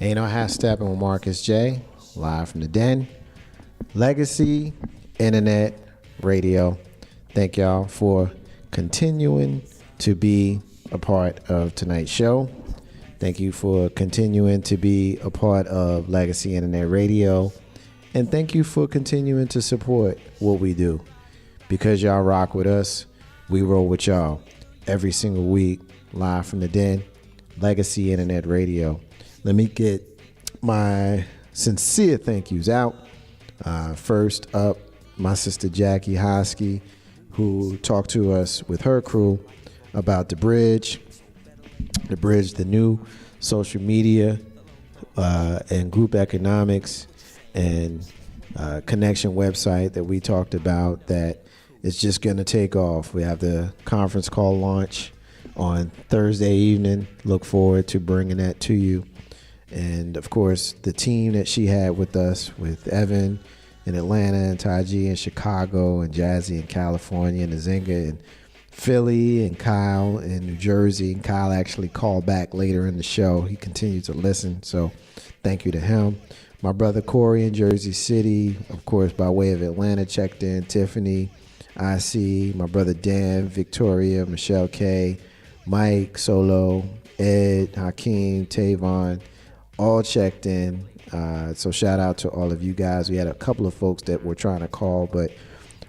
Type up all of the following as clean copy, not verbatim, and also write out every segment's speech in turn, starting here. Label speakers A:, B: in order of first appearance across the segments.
A: Ain't no half stepping with Marcus J. Live from the den. Legacy Internet Radio. Thank y'all for continuing to be a part of tonight's show. Thank you for continuing to be a part of Legacy Internet Radio. And thank you for continuing to support what we do. Because y'all rock with us, we roll with y'all every single week, live from the den, Legacy Internet Radio. Let me get my sincere thank yous out. First up, my sister Jackie Hosky, who talked to us with her crew about the bridge, the new social media and group economics and connection website that we talked about that is just going to take off. We have the conference call launch on Thursday evening. Look forward to bringing that to you. And, of course, the team that she had with us, with Evan in Atlanta and Taji in Chicago and Jazzy in California and Nzinga in Philly and Kyle in New Jersey. And Kyle actually called back later in the show. He continued to listen, so thank you to him. My brother Corey in Jersey City, of course, by way of Atlanta, checked in. Tiffany, I see. My brother Dan, Victoria, Michelle K, Mike, Solo, Ed, Hakeem, Tavon, all checked in. So shout out to all of you guys. We had a couple of folks that were trying to call, but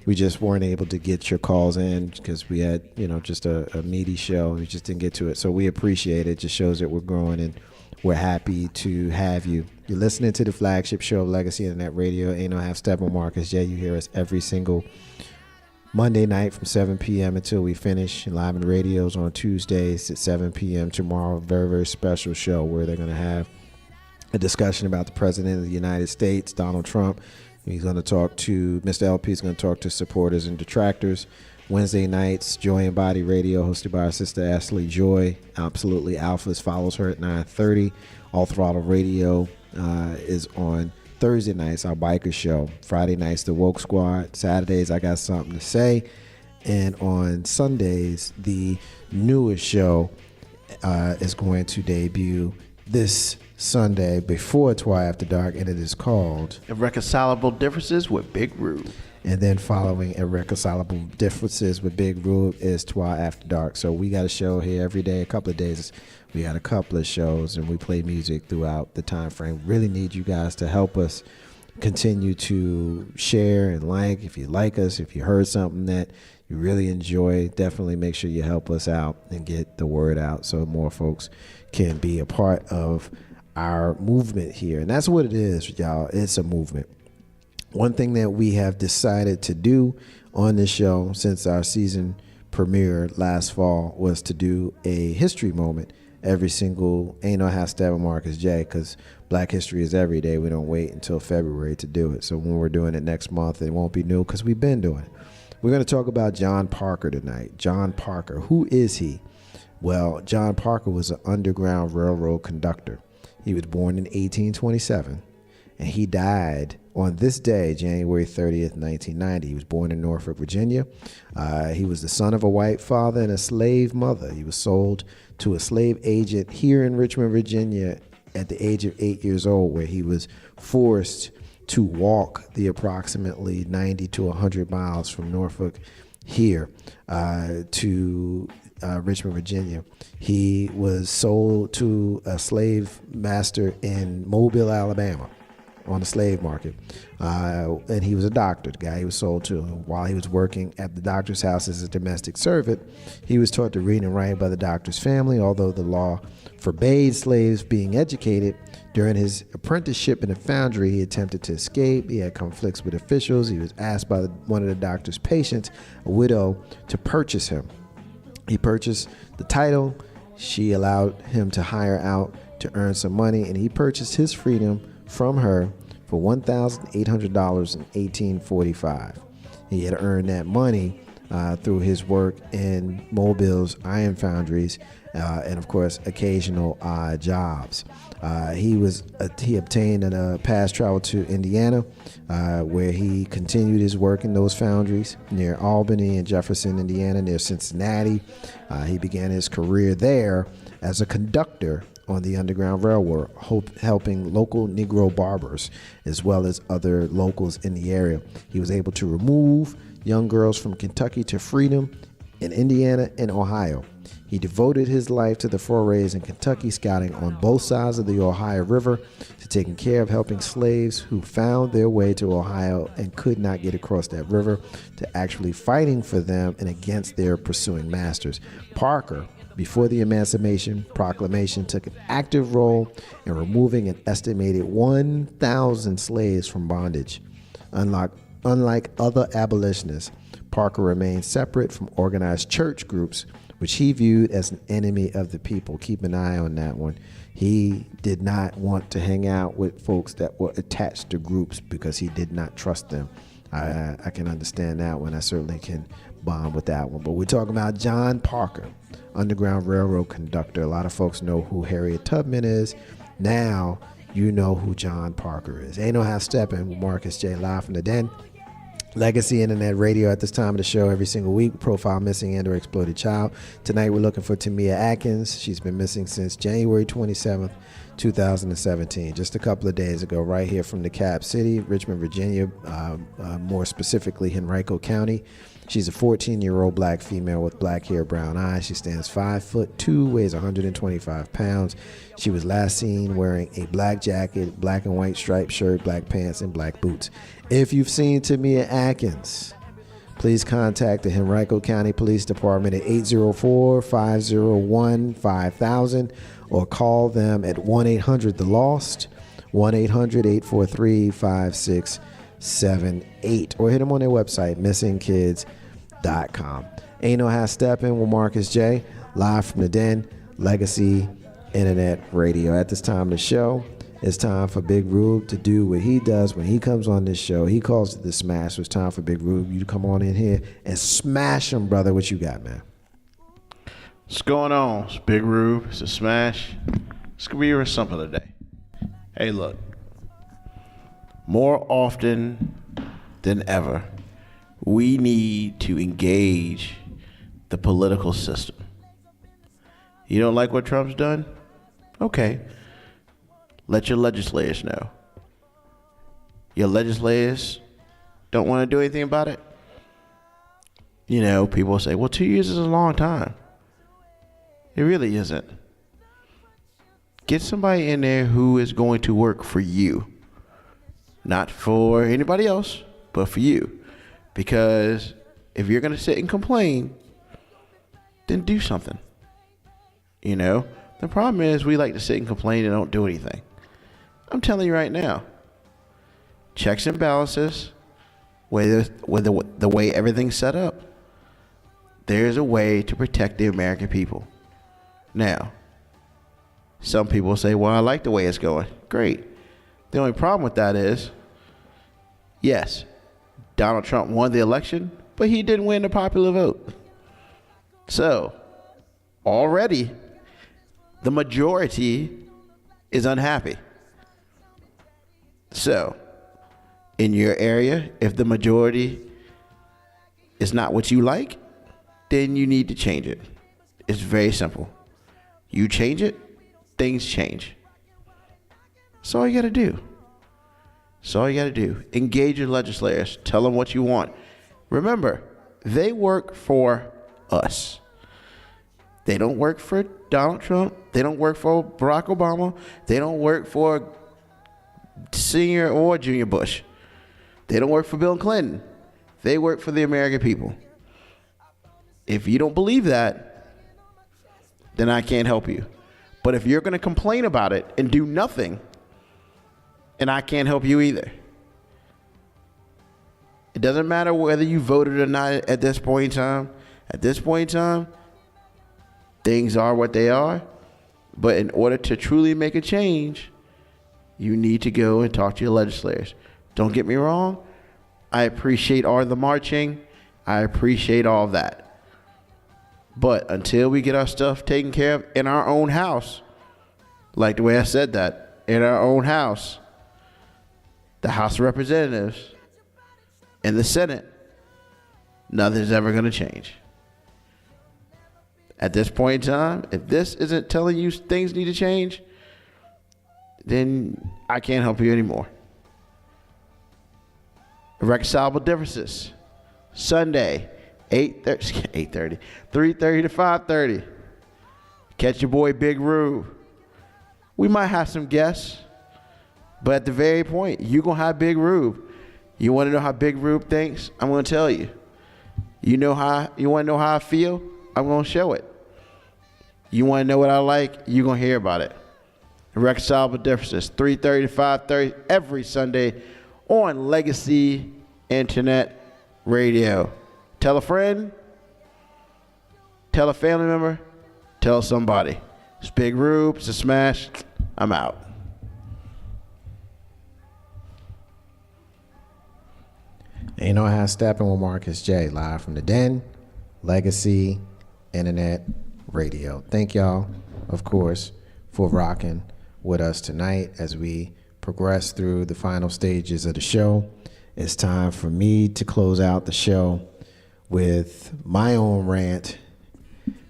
A: we just weren't able to get your calls in because we had, just a meaty show. We just didn't get to it. So we appreciate it. It just shows that we're growing and we're happy to have you. You're listening to the flagship show of Legacy Internet Radio. Ain't no half step on Marcus J. You hear us every single Monday night from 7 p.m. until we finish. Live in radios on Tuesdays at 7 p.m. Tomorrow, a very, very special show where they're going to have a discussion about the President of the United States, Donald Trump. He's going to talk to, Mr. LP is going to talk to supporters and detractors. Wednesday nights, Joy and Body Radio, hosted by our sister Ashley Joy. Absolutely Alphas follows her at 9:30. All Throttle Radio is on Thursday nights, our biker show. Friday nights, the Woke Squad. Saturdays, I Got Something to Say. And on Sundays, the newest show is going to debut this Sunday before Twi After Dark, and it is called
B: Irreconcilable Differences with Big Rube.
A: And then following Irreconcilable Differences with Big Rube is Twi After Dark. So we got a show here every day, a couple of days. We got a couple of shows, and we play music throughout the time frame. Really need you guys to help us continue to share and like. If you like us, if you heard something that you really enjoy, definitely make sure you help us out and get the word out so more folks can be a part of our movement here. And that's what it is, y'all. It's a movement. One thing that we have decided to do on this show since our season premiere last fall was to do a history moment every single Ain't No Half Stabbing Marcus J, because Black History is every day. We don't wait until February to do it. So when we're doing it next month, it won't be new because we've been doing it. We're going to talk about John Parker tonight. John Parker, who is he? Well, John Parker was an Underground Railroad conductor. He was born in 1827, and he died on this day, January 30th, 1990. He was born in Norfolk, Virginia. He was the son of a white father and a slave mother. He was sold to a slave agent here in Richmond, Virginia at the age of 8 years old, where he was forced to walk the approximately 90 to 100 miles from Norfolk here to Richmond, Virginia. He was sold to a slave master in Mobile, Alabama, on the slave market. And he was a doctor, the guy he was sold to. While he was working at the doctor's house as a domestic servant, he was taught to read and write by the doctor's family, although the law forbade slaves being educated. During his apprenticeship in a foundry, he attempted to escape. He had conflicts with officials. He was asked by one of the doctor's patients, a widow, to purchase him. He purchased the title. She allowed him to hire out to earn some money, and he purchased his freedom from her for $1,800 in 1845. He had earned that money through his work in Mobile's iron foundries and, of course, occasional odd jobs. He obtained a pass travel to Indiana, where he continued his work in those foundries near Albany and Jefferson, Indiana, near Cincinnati. He began his career there as a conductor on the Underground Railroad, helping local Negro barbers as well as other locals in the area. He was able to remove young girls from Kentucky to freedom in Indiana and Ohio. He devoted his life to the forays in Kentucky, scouting on both sides of the Ohio River, to taking care of helping slaves who found their way to Ohio and could not get across that river, to actually fighting for them and against their pursuing masters. Parker, before the Emancipation Proclamation, took an active role in removing an estimated 1,000 slaves from bondage. Unlike other abolitionists, Parker remained separate from organized church groups, which he viewed as an enemy of the people. Keep an eye on that one. He did not want to hang out with folks that were attached to groups because he did not trust them. I can understand that one. I certainly can bond with that one. But we're talking about John Parker, Underground Railroad conductor. A lot of folks know who Harriet Tubman is. Now you know who John Parker is. Ain't No Half Stepping with Marcus J. live from the den. Legacy Internet Radio at this time of the show every single week. Profile missing and or exploited child. Tonight we're looking for Tamia Atkins. She's been missing since January 27th, 2017. Just a couple of days ago, right here from DeKalb City, Richmond, Virginia, more specifically Henrico County. She's a 14-year-old black female with black hair, brown eyes. She stands 5'2", weighs 125 pounds. She was last seen wearing a black jacket, black and white striped shirt, black pants, and black boots. If you've seen Tamia Atkins, please contact the Henrico County Police Department at 804-501-5000 or call them at 1-800-THE-LOST, 1-800-843-5678, or hit them on their website, missingkids.com. Ain't No Half Stepping with Marcus J. Live from the den, Legacy Internet Radio. At this time of the show, it's time for Big Rube to do what he does when he comes on this show. He calls it the smash. So it's time for Big Rube, you to come on in here and smash him, brother. What you got, man?
B: What's going on? It's Big Rube. It's a smash. It's going to be your something today. Hey, look. More often than ever, we need to engage the political system. You don't like what Trump's done? Okay. Let your legislators know. Your legislators don't want to do anything about it? You know, people say, well, 2 years is a long time. It really isn't. Get somebody in there who is going to work for you. Not for anybody else, but for you. Because if you're going to sit and complain, then do something. You know, the problem is we like to sit and complain and don't do anything. I'm telling you right now, checks and balances, with the way everything's set up, there's a way to protect the American people. Now, some people say, well, I like the way it's going. Great. The only problem with that is, yes, Donald Trump won the election, but he didn't win the popular vote. So, already, the majority is unhappy. So, in your area, if the majority is not what you like, then you need to change it. It's very simple. You change it, things change. That's all you got to do. That's all you got to do. Engage your legislators. Tell them what you want. Remember, they work for us. They don't work for Donald Trump. They don't work for Barack Obama. They don't work for Senior or Junior Bush. They don't work for Bill Clinton. They work for the American people. If you don't believe that, then I can't help you. But if you're going to complain about it and do nothing, and I can't help you either. It doesn't matter whether you voted or not at this point in time. At this point in time, things are what they are. But in order to truly make a change, you need to go and talk to your legislators. Don't get me wrong. I appreciate all the marching. I appreciate all of that. But until we get our stuff taken care of in our own house, like the way I said that, in our own house, the House of Representatives and the Senate, nothing's ever going to change. At this point in time, if this isn't telling you things need to change, then I can't help you anymore. Irreconcilable Differences, Sunday, 3:30 to 5:30. Catch your boy Big Rube. We might have some guests, but at the very point, you're going to have Big Rube. You want to know how Big Rube thinks? I'm going to tell you. You want to know how I feel? I'm going to show it. You want to know what I like? You're going to hear about it. Irreconcilable Differences, 3:30 to 5:30 every Sunday on Legacy Internet Radio. Tell a friend, tell a family member, tell somebody. It's Big Rube, it's a smash. I'm out.
A: Ain't no half stepping with Marcus J. Live from the Den, Legacy Internet Radio. Thank y'all, of course, for rocking with us tonight as we progress through the final stages of the show. It's time for me to close out the show with my own rant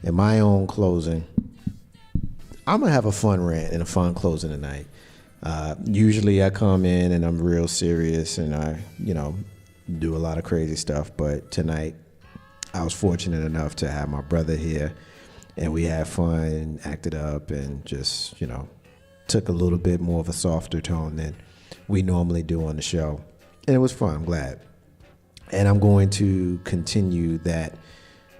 A: and my own closing. I'm gonna have a fun rant and a fun closing tonight. Usually I come in and I'm real serious and I, do a lot of crazy stuff, but tonight I was fortunate enough to have my brother here and we had fun, acted up, and just, took a little bit more of a softer tone than we normally do on the show. And it was fun, I'm glad. And I'm going to continue that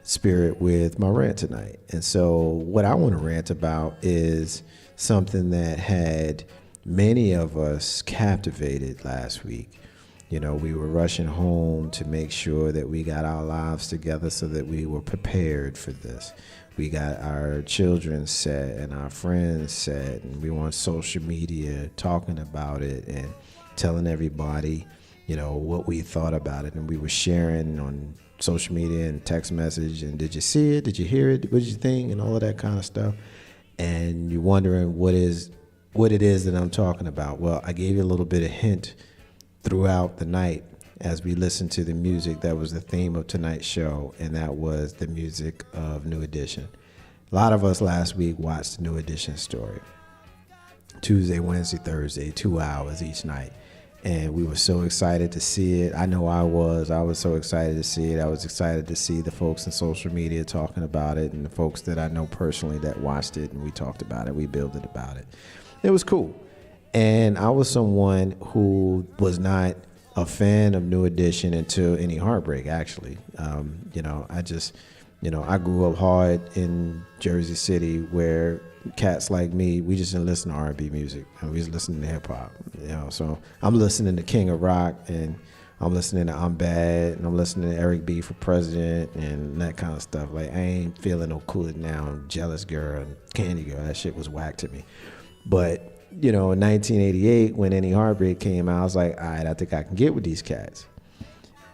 A: spirit with my rant tonight. And so what I want to rant about is something that had many of us captivated last week. We were rushing home to make sure that we got our lives together so that we were prepared for this. We got our children set and our friends set, and we were on social media talking about it and telling everybody, what we thought about it. And we were sharing on social media and text message, and did you see it? Did you hear it? What did you think? And all of that kind of stuff. And you're wondering what it is that I'm talking about. Well, I gave you a little bit of hint throughout the night as we listened to the music that was the theme of tonight's show, and that was the music of New Edition. A lot of us last week watched the New Edition story. Tuesday, Wednesday, Thursday, 2 hours each night. And we were so excited to see it. I know I was so excited to see it. I was excited to see the folks in social media talking about it and the folks that I know personally that watched it, and we talked about it. We builded about it. It was cool. And I was someone who was not a fan of New Edition until Any Heartbreak, actually. I grew up hard in Jersey City where cats like me, we just didn't listen to R&B music, and we just listening to hip hop. So I'm listening to King of Rock, and I'm listening to I'm Bad, and I'm listening to Eric B. for President, and that kind of stuff. Like, I ain't feeling no Cool It Now, Jealous Girl, and Candy Girl. That shit was whack to me. But in 1988, when Any Heartbreak came out, I was like, all right, I think I can get with these cats.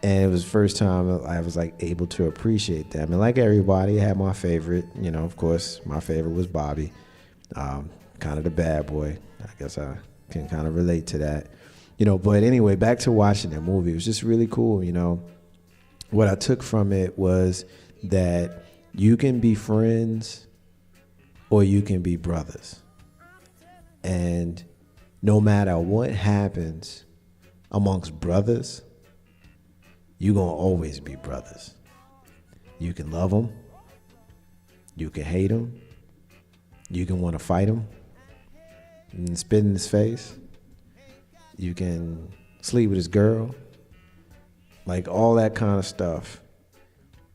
A: And it was the first time I was able to appreciate them. And like everybody, I had my favorite. Of course, my favorite was Bobby, kind of the bad boy. I guess I can kind of relate to that. But anyway, back to watching that movie. It was just really cool. What I took from it was that you can be friends or you can be brothers. And no matter what happens amongst brothers, you're going to always be brothers. You can love them. You can hate them. You can want to fight them and spit in his face. You can sleep with his girl. Like all that kind of stuff.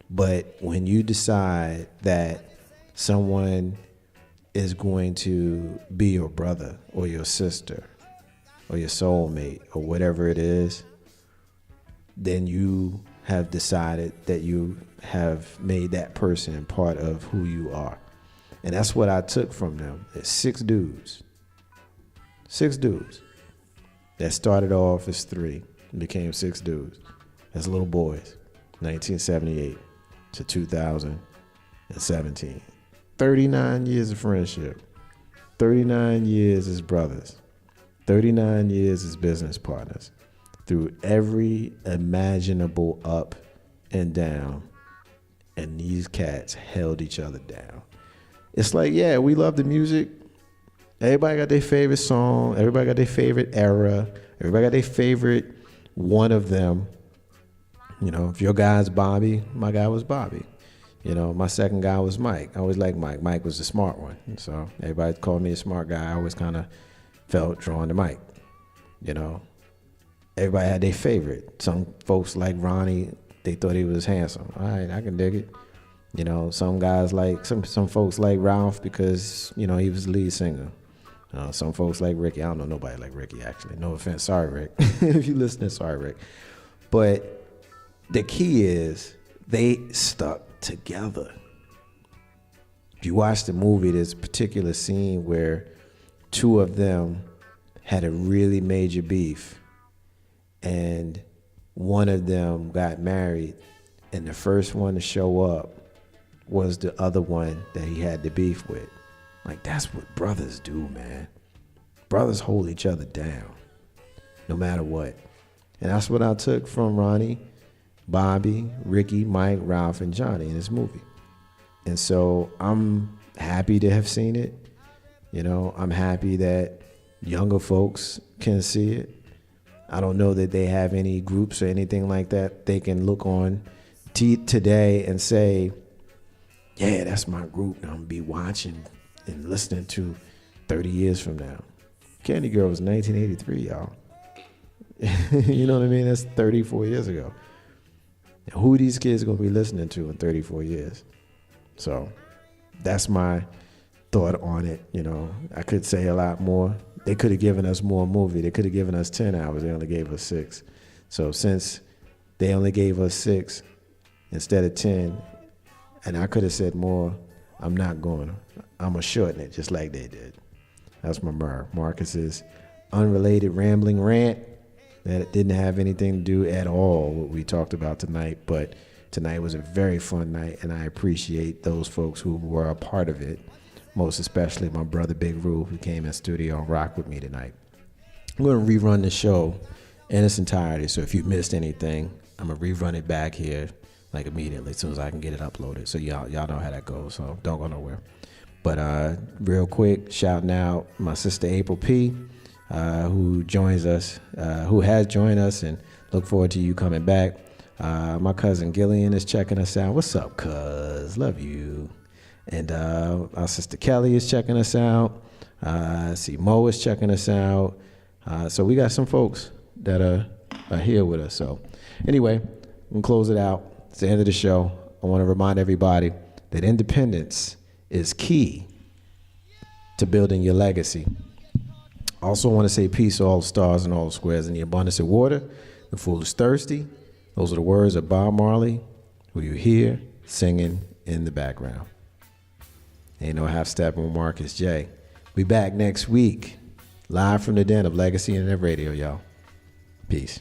A: But when you decide that someone is going to be your brother or your sister or your soulmate or whatever it is, then you have decided that you have made that person part of who you are. And that's what I took from them. It's six dudes that started off as three and became six dudes as little boys, 1978 to 2017. 39 years of friendship, 39 years as brothers, 39 years as business partners, through every imaginable up and down and these cats held each other down. It's like, yeah, we love the music. Everybody got their favorite song. Everybody got their favorite era. Everybody got their favorite one of them. You know, if your guy's Bobby, my guy was Bobby. You know, my second guy was Mike. I always liked Mike. Mike was the smart one. And so everybody called me a smart guy. I always kind of felt drawn to Mike. You know, everybody had their favorite. Some folks like Ronnie, they thought he was handsome. All right, I can dig it. You know, some guys like, some folks like Ralph because, you know, he was the lead singer. Some folks like Ricky. I don't know nobody like Ricky, actually. No offense. Sorry, Rick. If you listening, sorry, Rick. But the key is they stuck together. If you watch the movie, there's a particular scene where two of them had a really major beef, and one of them got married, and the first one to show up was the other one that he had the beef with. Like, that's what brothers do, man. Brothers hold each other down, no matter what. And that's what I took from Ronnie, Bobby, Ricky, Mike, Ralph, and Johnny in this movie. And so I'm happy to have seen it. You know, I'm happy that younger folks can see it. I don't know that they have any groups or anything like that they can look on today and say, yeah, that's my group, and I'm going to be watching and listening to 30 years from now. Candy Girl was 1983, y'all. You know what I mean? That's 34 years ago. And who are these kids going to be listening to in 34 years? So that's my thought on it. You know, I could say a lot more. They could have given us more movie. They could have given us 10 hours. They only gave us 6. So since they only gave us 6 instead of 10, and I could have said more, I'm not going to. I'm going to shorten it just like they did. That's my Marcus's unrelated rambling rant that didn't have anything to do at all with what we talked about tonight. But tonight was a very fun night, and I appreciate those folks who were a part of it, most especially my brother Big Roo, who came in studio and rocked with me tonight. I'm going to rerun the show in its entirety, so if you missed anything, I'm going to rerun it back here like immediately as soon as I can get it uploaded. So y'all know how that goes, so don't go nowhere. But real quick, shouting out my sister April P, who joins us, who has joined us, and look forward to you coming back. My cousin Gillian is checking us out. What's up, cuz? Love you. And our sister Kelly is checking us out. See, Mo is checking us out. So we got some folks that are here with us. So anyway, we'll close it out. It's the end of the show. I want to remind everybody that independence is key to building your legacy. Also want to say peace to all the stars and all the squares. In the abundance of water, the fool is thirsty. Those are the words of Bob Marley, who you hear singing in the background. Ain't no half step on Marcus J. Be back next week, live from the den of Legacy Internet Radio, y'all. Peace.